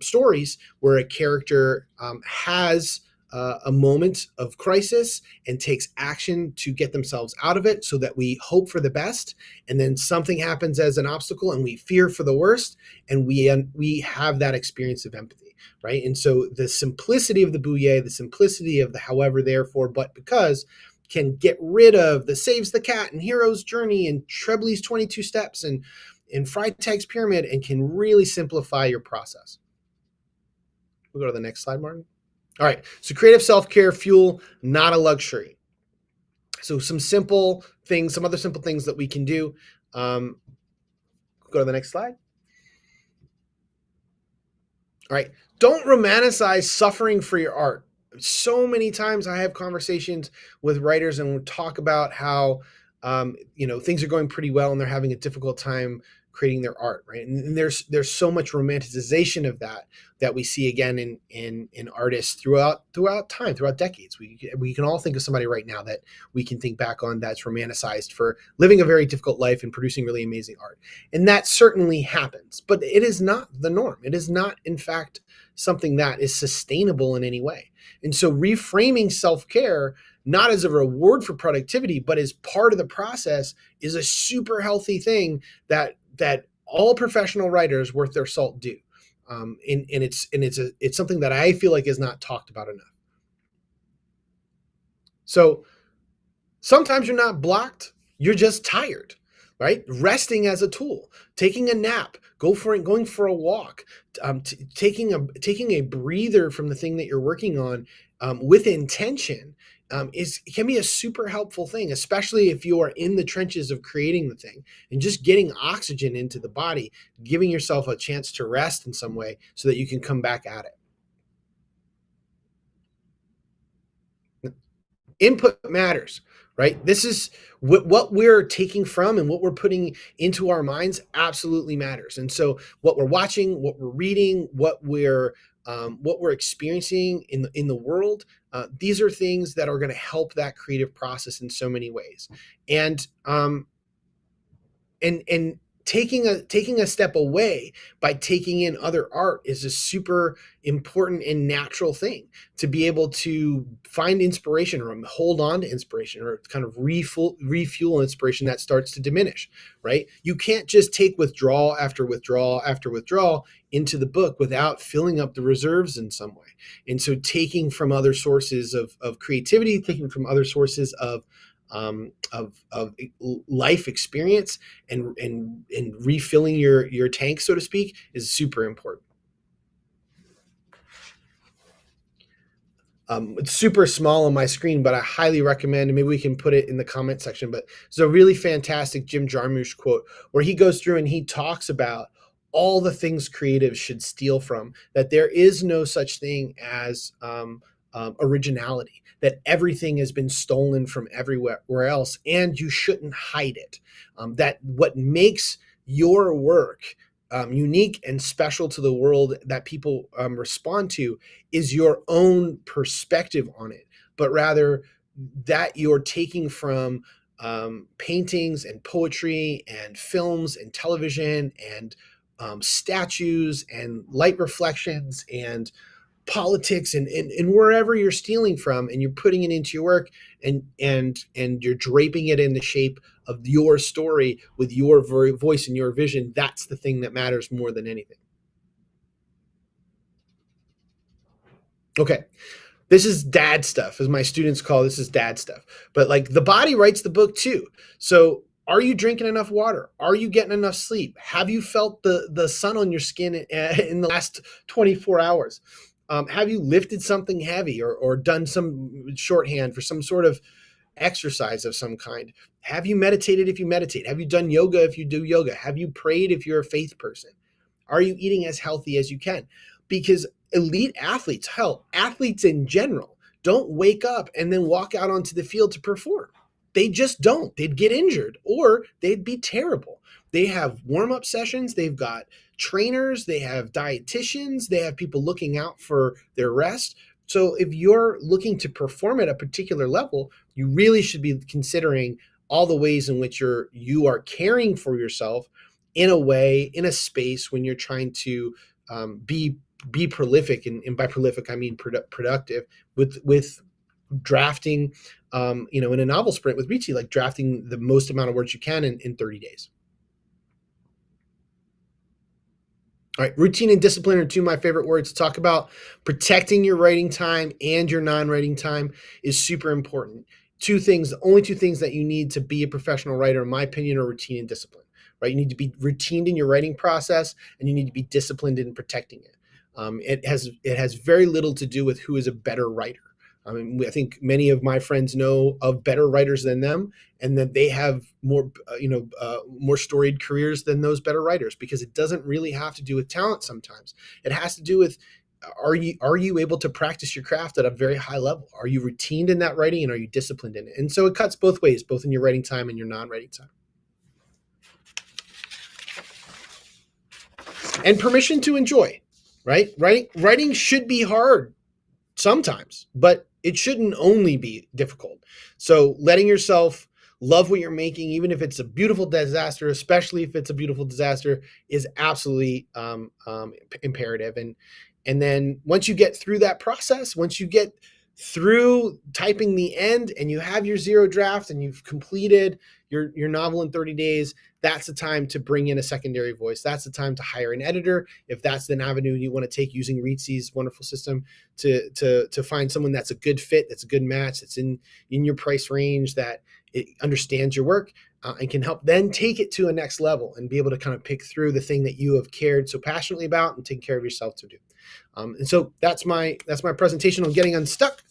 stories where a character has a moment of crisis and takes action to get themselves out of it, so that we hope for the best, and then something happens as an obstacle and we fear for the worst, and we have that experience of empathy. Right. And so the simplicity of the bouye, the simplicity of the however, therefore, but because, can get rid of the saves the cat and hero's journey and Trebly's 22 steps and Freytag's pyramid, and can really simplify your process. We'll go to the next slide, Martin. All right. So creative self-care fuel, not a luxury. So some simple things, some other simple things that we can do. Go to the next slide. All right. Don't romanticize suffering for your art. So many times I have conversations with writers and we talk about how things are going pretty well and they're having a difficult time creating their art, right? And there's so much romanticization of that we see again in artists throughout time, throughout decades. We can all think of somebody right now that we can think back on that's romanticized for living a very difficult life and producing really amazing art. And that certainly happens, but it is not the norm. It is not, in fact, something that is sustainable in any way. And so reframing self-care, not as a reward for productivity, but as part of the process, is a super healthy thing that all professional writers worth their salt do. And it's something that I feel like is not talked about enough. So sometimes you're not blocked, you're just tired, right? Resting as a tool, taking a nap, going for a walk, taking a breather from the thing that you're working on with intention can be a super helpful thing, especially if you are in the trenches of creating the thing and just getting oxygen into the body, giving yourself a chance to rest in some way so that you can come back at it. Input matters, right? This is what we're taking from and what we're putting into our minds absolutely matters. And so what we're watching, what we're reading, what we're experiencing in the world, these are things that are going to help that creative process in so many ways. And taking a step away by taking in other art is a super important and natural thing to be able to find inspiration or hold on to inspiration or kind of refuel inspiration that starts to diminish, right? You can't just take withdrawal after withdrawal after withdrawal into the book without filling up the reserves in some way. And so taking from other sources of creativity, taking from other sources of life experience and refilling your tank, so to speak, is super important. It's super small on my screen, but I highly recommend, and maybe we can put it in the comment section, but it's a really fantastic Jim Jarmusch quote where he goes through and he talks about all the things creatives should steal from, that there is no such thing as originality, that everything has been stolen from everywhere else, and you shouldn't hide it. That what makes your work unique and special to the world that people respond to is your own perspective on it, but rather that you're taking from paintings and poetry and films and television and statues and light reflections and politics and wherever you're stealing from, and you're putting it into your work and you're draping it in the shape of your story with your voice and your vision. That's the thing that matters more than anything. Okay. This is dad stuff, as my students call this is dad stuff. But like the body writes the book too. So are you drinking enough water? Are you getting enough sleep? Have you felt the sun on your skin in the last 24 hours? Have you lifted something heavy or done some shorthand for some sort of exercise of some kind? Have you meditated if you meditate? Have you done yoga if you do yoga? Have you prayed if you're a faith person? Are you eating as healthy as you can? Because elite athletes, hell, athletes in general, don't wake up and then walk out onto the field to perform. They just don't. They'd get injured or they'd be terrible. They have warm-up sessions. They've got trainers. They have dietitians. They have people looking out for their rest. So if you're looking to perform at a particular level, you really should be considering all the ways in which you are caring for yourself in a way, in a space when you're trying to be prolific. And by prolific, I mean productive with drafting, in a novel sprint with Reedsy, like drafting the most amount of words you can in 30 days. All right, routine and discipline are two of my favorite words to talk about. Protecting your writing time and your non-writing time is super important. The only two things that you need to be a professional writer, in my opinion, are routine and discipline, right? You need to be routined in your writing process and you need to be disciplined in protecting it. It has very little to do with who is a better writer. I mean, I think many of my friends know of better writers than them, and that they have more storied careers than those better writers, because it doesn't really have to do with talent. Sometimes it has to do with are you able to practice your craft at a very high level? Are you routined in that writing, and are you disciplined in it? And so it cuts both ways, both in your writing time and your non-writing time. And permission to enjoy, right? Writing should be hard sometimes, but it shouldn't only be difficult. So letting yourself love what you're making, even if it's a beautiful disaster, especially if it's a beautiful disaster, is absolutely imperative. And then once you get through that process, once you get through typing the end and you have your zero draft and you've completed your novel in 30 days, that's the time to bring in a secondary voice. That's the time to hire an editor, if that's an avenue you want to take using Reedsy's wonderful system to find someone that's a good fit, that's a good match, that's in your price range, that it understands your work and can help then take it to a next level and be able to kind of pick through the thing that you have cared so passionately about and take care of yourself to do. And so that's my presentation on getting unstuck,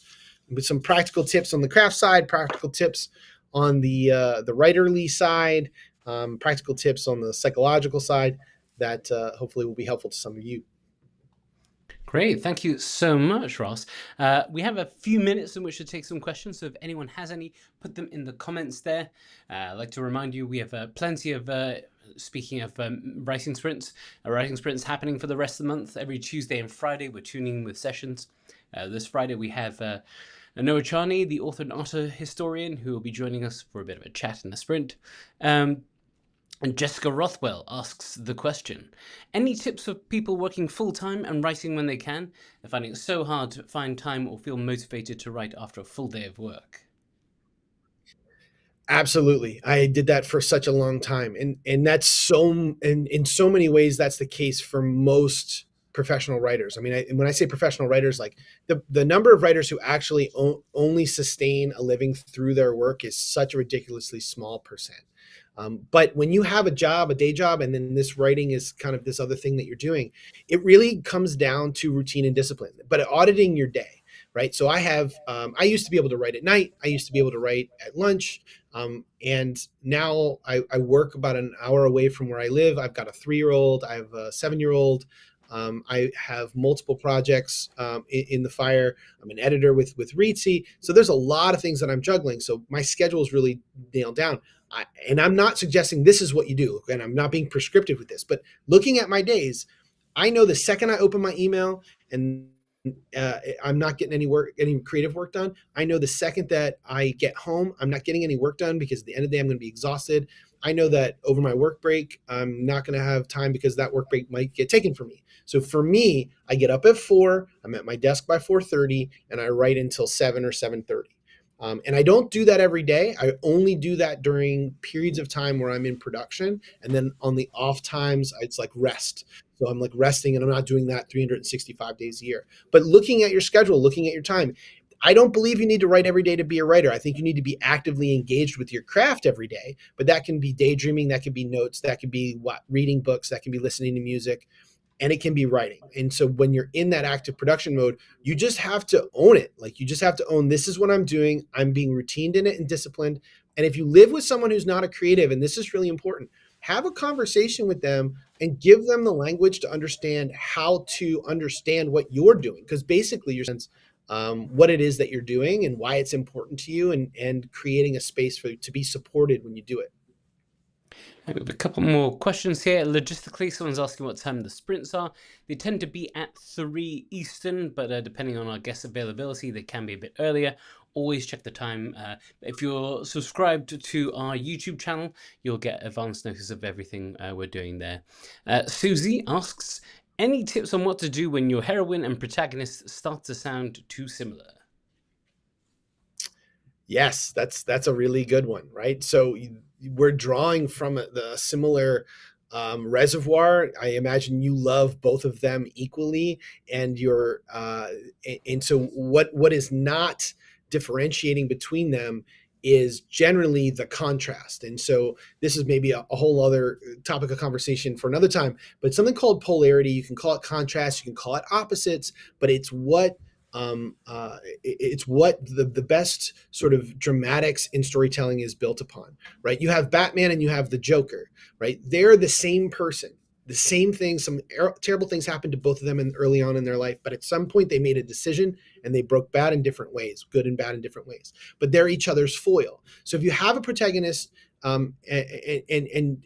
with some practical tips on the craft side, practical tips on the writerly side, practical tips on the psychological side that hopefully will be helpful to some of you. Great. Thank you so much, Ross. We have a few minutes in which to take some questions. So if anyone has any, put them in the comments there. I'd like to remind you, we have plenty of, speaking of writing sprints happening for the rest of the month. Every Tuesday and Friday, we're tuning in with sessions. This Friday, we have Noah Charney, the author and art historian, who will be joining us for a bit of a chat in the sprint. And Jessica Rothwell asks the question, any tips for people working full-time and writing when they can? They're finding it so hard to find time or feel motivated to write after a full day of work. Absolutely. I did that for such a long time. And that's so, in so many ways, that's the case for most professional writers. I mean, when I say professional writers, like the number of writers who actually only sustain a living through their work is such a ridiculously small percent. But when you have a job, a day job, and then this writing is kind of this other thing that you're doing, it really comes down to routine and discipline, but auditing your day, right? So I used to be able to write at night. I used to be able to write at lunch. And now I work about an hour away from where I live. I've got a 3-year-old. I have a 7-year-old. I have multiple projects in the fire. I'm an editor with Reedsy. So there's a lot of things that I'm juggling. So my schedule is really nailed down. And I'm not suggesting this is what you do, and I'm not being prescriptive with this, but looking at my days, I know the second I open my email and I'm not getting any creative work done, I know the second that I get home, I'm not getting any work done because at the end of the day, I'm going to be exhausted. I know that over my work break, I'm not going to have time because that work break might get taken from me. So for me, I get up at 4, I'm at my desk by 4:30, and I write until 7 or 7:30. And I don't do that every day. I only do that during periods of time where I'm in production. And then on the off times, it's like rest. So I'm like resting, and I'm not doing that 365 days a year. But looking at your schedule, looking at your time, I don't believe you need to write every day to be a writer. I think you need to be actively engaged with your craft every day. But that can be daydreaming, that could be notes, that could be reading books, that can be listening to music, and it can be writing. And so when you're in that active production mode, you just have to own it. Like, you just have to own, this is what I'm doing. I'm being routined in it and disciplined. And if you live with someone who's not a creative, and this is really important, have a conversation with them and give them the language to understand how to understand what you're doing. Because basically you're sense what it is that you're doing and why it's important to you, and creating a space for to be supported when you do it. We have a couple more questions here. Logistically, someone's asking what time the sprints are. They tend to be at 3 Eastern, but depending on our guest availability, they can be a bit earlier. Always check the time. If you're subscribed to our YouTube channel, you'll get advance notice of everything we're doing there. Susie asks, any tips on what to do when your heroine and protagonist start to sound too similar? Yes, that's a really good one, right? So we're drawing from the similar reservoir. I imagine you love both of them equally, and so what is not differentiating between them is generally the contrast. And so this is maybe a whole other topic of conversation for another time, but something called polarity. You can call it contrast, you can call it opposites, but it's what the best sort of dramatics in storytelling is built upon, right? You have Batman and you have the Joker, right? They're the same person, the same thing. Some terrible things happened to both of them early on in their life, but at some point they made a decision and they broke bad in different ways, good and bad in different ways. But they're each other's foil. So if you have a protagonist and an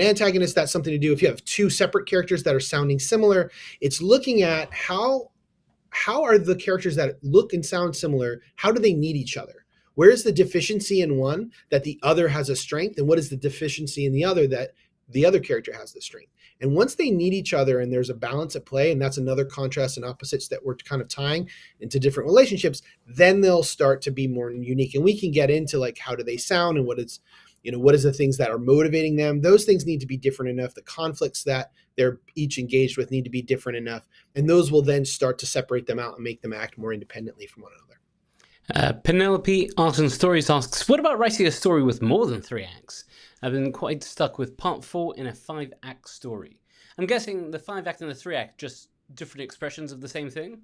antagonist, that's something to do. If you have two separate characters that are sounding similar, it's looking at how are the characters that look and sound similar, how do they need each other? Where is the deficiency in one that the other has a strength, and what is the deficiency in the other that the other character has the strength? And once they need each other and there's a balance at play, and that's another contrast and opposites that we're kind of tying into different relationships, then they'll start to be more unique. And we can get into like, how do they sound and what is the things that are motivating them? Those things need to be different enough. The conflicts that they're each engaged with need to be different enough. And those will then start to separate them out and make them act more independently from one another. Penelope Art and Stories asks, what about writing a story with more than 3 acts? I've been quite stuck with part 4 in a 5-act story. I'm guessing the 5-act and the 3-act, just different expressions of the same thing?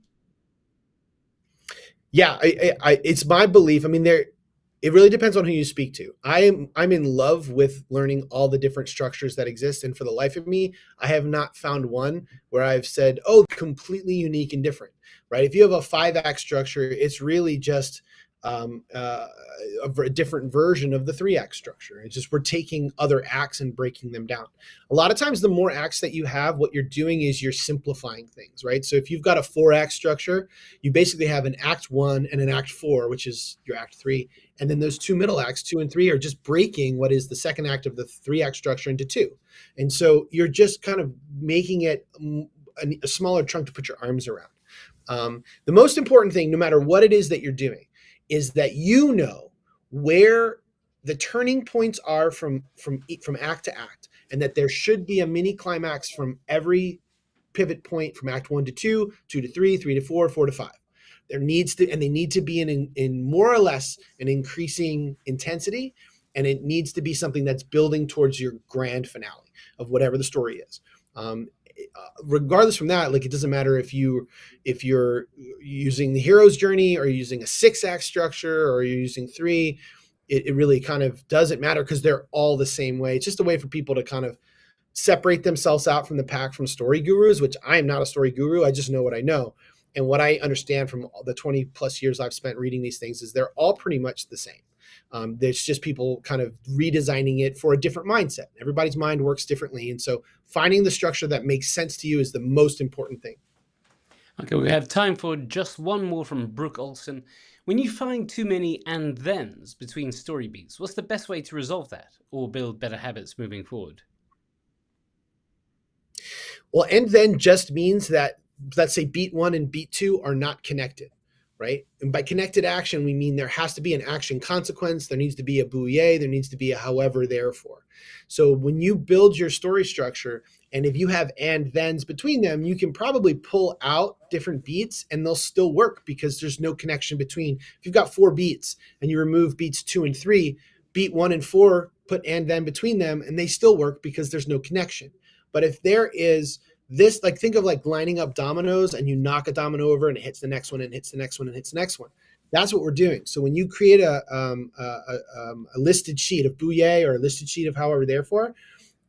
Yeah, it's my belief. I mean, it really depends on who you speak to. I'm in love with learning all the different structures that exist. And for the life of me, I have not found one where I've said, oh, completely unique and different, right? If you have a 5-act structure, it's really just a different version of the 3-act structure. It's just we're taking other acts and breaking them down. A lot of times, the more acts that you have, what you're doing is you're simplifying things, right? So if you've got a 4-act structure, you basically have an act 1 and an act 4, which is your act 3. And then those 2 middle acts, 2 and 3, are just breaking what is the second act of the 3-act structure into 2. And so you're just kind of making it a smaller chunk to put your arms around. The most important thing, no matter what it is that you're doing, is that you know where the turning points are from act to act, and that there should be a mini climax from every pivot point from act 1 to 2, 2 to 3, 3 to 4, 4 to 5. They need to be in more or less an increasing intensity, and it needs to be something that's building towards your grand finale of whatever the story is. Regardless from that, like, it doesn't matter if you're using the hero's journey or you're using a 6-act structure or you're using 3. It really kind of doesn't matter because they're all the same way. It's just a way for people to kind of separate themselves out from the pack from story gurus, which I am not a story guru. I just know what I know. And what I understand from the 20 plus years I've spent reading these things is they're all pretty much the same. There's just people kind of redesigning it for a different mindset. Everybody's mind works differently. And so finding the structure that makes sense to you is the most important thing. Okay, we have time for just one more from Brooke Olson. When you find too many and thens between story beats, what's the best way to resolve that or build better habits moving forward? Well, and then just means that, let's say, beat 1 and beat 2 are not connected, right? And by connected action, we mean there has to be an action consequence. There needs to be a bouye. There needs to be a however, therefore. So when you build your story structure, and if you have and thens between them, you can probably pull out different beats and they'll still work because there's no connection between. If you've got 4 beats and you remove beats 2 and 3, beat 1 and 4, put and then between them, and they still work because there's no connection. But if there is this, like, think of like lining up dominoes and you knock a domino over and it hits the next one and hits the next one and hits the next one. That's what we're doing. So when you create a listed sheet of bouye or a listed sheet of however, therefore,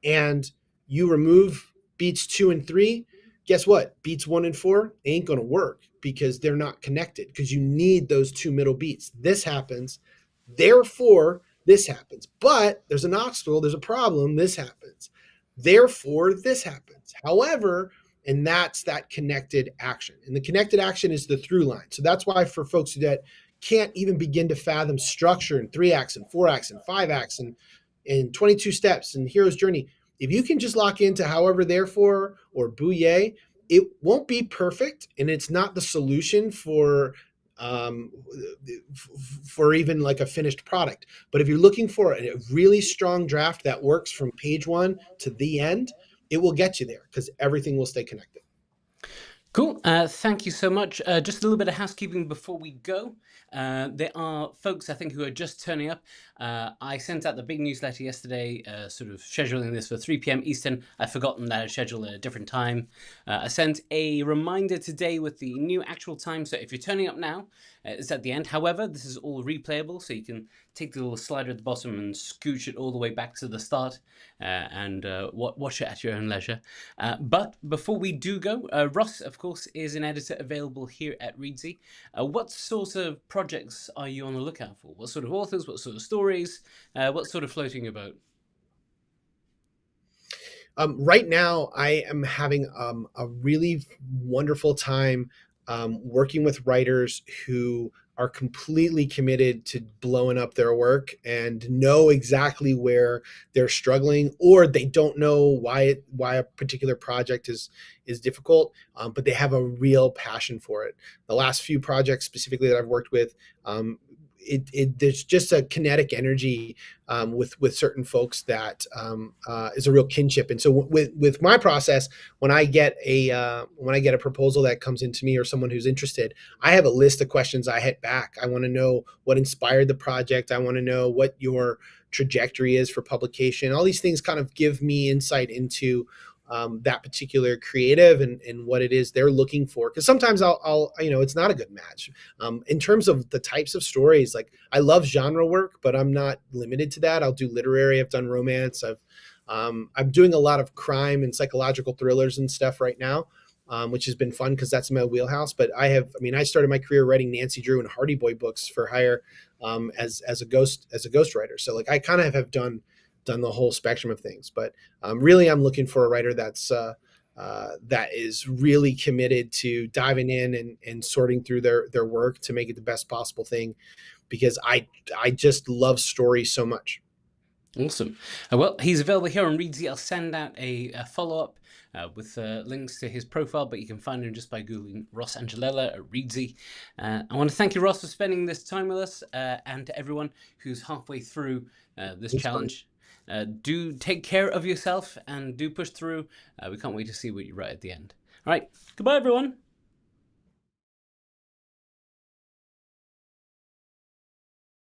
and you remove beats 2 and 3, guess what? Beats 1 and 4 ain't going to work because they're not connected, because you need those 2 middle beats. This happens, therefore this happens. But there's an obstacle, there's a problem, this happens. Therefore, this happens. However, and that's that connected action. And the connected action is the through line. So that's why for folks that can't even begin to fathom structure in 3 acts and 4 acts and 5 acts and 22 steps and hero's journey, if you can just lock into however, therefore, or bouye, it won't be perfect, and it's not the solution for even like a finished product. But if you're looking for a really strong draft that works from page 1 to the end, it will get you there because everything will stay connected. Cool. Thank you so much. Just a little bit of housekeeping before we go. There are folks, I think, who are just turning up. I sent out the big newsletter yesterday, sort of scheduling this for 3 p.m. Eastern. I've forgotten that I scheduled at a different time. I sent a reminder today with the new actual time. So if you're turning up now, It's at the end. However, this is all replayable, so you can take the little slider at the bottom and scooch it all the way back to the start and watch it at your own leisure. But before we do go, Ross, of course, is an editor available here at Reedsy. What sort of projects are you on the lookout for? What sort of authors? What sort of stories? What's sort of floating about? Right now, I am having a really wonderful time working with writers who are completely committed to blowing up their work and know exactly where they're struggling, or they don't know why a particular project is difficult, but they have a real passion for it. The last few projects specifically that I've worked with, there's just a kinetic energy with certain folks that is a real kinship. And so with my process, when I get a proposal that comes into me or someone who's interested, I have a list of questions I hit back. I want to know what inspired the project. I want to know what your trajectory is for publication. All these things kind of give me insight into that particular creative and what it is they're looking for. Because sometimes I'll it's not a good match. In terms of the types of stories, like I love genre work, but I'm not limited to that. I'll do literary. I've done romance. I'm doing a lot of crime and psychological thrillers and stuff right now, which has been fun because that's my wheelhouse. But I started my career writing Nancy Drew and Hardy Boy books for hire as a ghostwriter. So like I kind of have done the whole spectrum of things, but really I'm looking for a writer that is really committed to diving in and sorting through their work to make it the best possible thing, because I just love stories so much. Awesome. Well, he's available here on Reedsy. I'll send out a follow-up with links to his profile, but you can find him just by Googling Ross Angelella at Reedsy. I want to thank you, Ross, for spending this time with us, and to everyone who's halfway through this challenge. Do take care of yourself and do push through. We can't wait to see what you write at the end. All right. Goodbye, everyone.